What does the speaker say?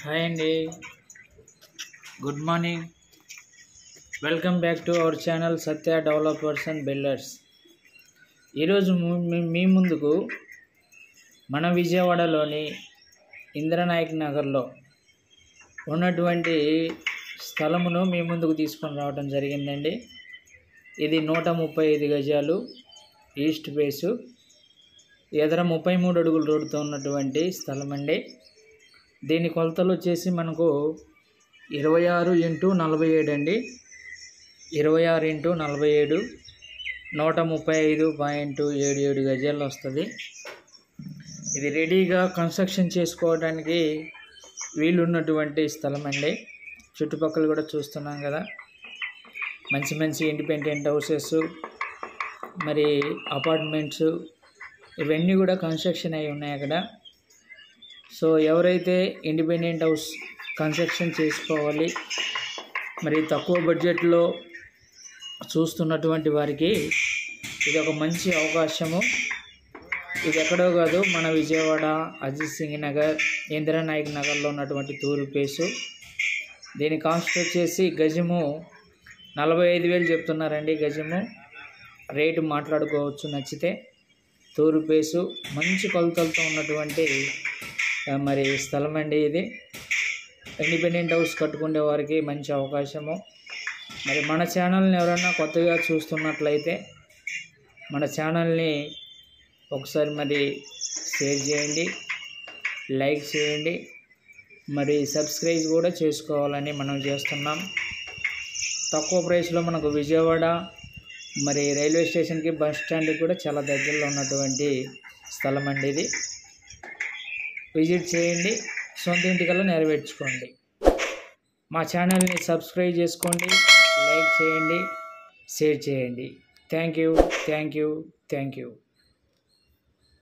Hi అండి, good morning. Welcome back to our channel Satya developers and builders. ఈరోజు మీ ముందుకు మన విజయవాడలోని ఇంద్రనాయక్ నగర్లో ఉన్నటువంటి స్థలమును మీ ముందుకు తీసుకొని రావడం జరిగిందండి. ఇది 135 గజాలు ఈస్ట్ ఫేసు, ఎదర 33 అడుగుల రోడ్డుతో ఉన్నటువంటి స్థలం అండి. దీని కొలతలు వచ్చేసి మనకు 26x47 అండి. 26x47 135.77 గజాలు వస్తుంది. ఇది రెడీగా కన్స్ట్రక్షన్ చేసుకోవడానికి వీలున్నటువంటి స్థలం అండి. చుట్టుపక్కల కూడా చూస్తున్నాం కదా, మంచి మంచి ఇండిపెండెంట్ హౌసెస్, మరి అపార్ట్మెంట్స్ ఇవన్నీ కూడా కన్స్ట్రక్షన్ అయి ఉన్నాయి అక్కడ. సో ఎవరైతే ఇండిపెండెంట్ హౌస్ కన్స్ట్రక్షన్ చేసుకోవాలి, మరి తక్కువ బడ్జెట్లో చూస్తున్నటువంటి వారికి ఇది ఒక మంచి అవకాశము. ఇది ఎక్కడో కాదు, మన విజయవాడ అజిత్ సింగ్ నగర్, ఇంద్రనాయక్ నగర్లో ఉన్నటువంటి తూరు ప్లేసు. దీని కాస్ట్ వచ్చేసి గజము 45,000 చెప్తున్నారండి. గజము రేటు మాట్లాడుకోవచ్చు నచ్చితే. తూరు ప్లేసు మంచి కొలతలతో ఉన్నటువంటి మరి స్థలం అండి. ఇది ఇండిపెండెంట్ హౌస్ కట్టుకునే వారికి మంచి అవకాశము. మరి మన ఛానల్ని ఎవరైనా కొత్తగా చూస్తున్నట్లయితే మన ఛానల్ని ఒకసారి మరి షేర్ చేయండి, లైక్ చేయండి, మరి సబ్స్క్రైబ్ కూడా చేసుకోవాలని మనం చేస్తున్నాం. తక్కువ ప్రైస్లో మనకు విజయవాడ మరి రైల్వే స్టేషన్కి, బస్ స్టాండ్కి కూడా చాలా దగ్గరలో ఉన్నటువంటి స్థలం అండి. ఇది విజిట్ చేయండి, సొంత ఇంటికల్లా నెరవేర్చుకోండి. మా ఛానల్ని సబ్స్క్రైబ్ చేసుకోండి, లైక్ చేయండి, షేర్ చేయండి. Thank you.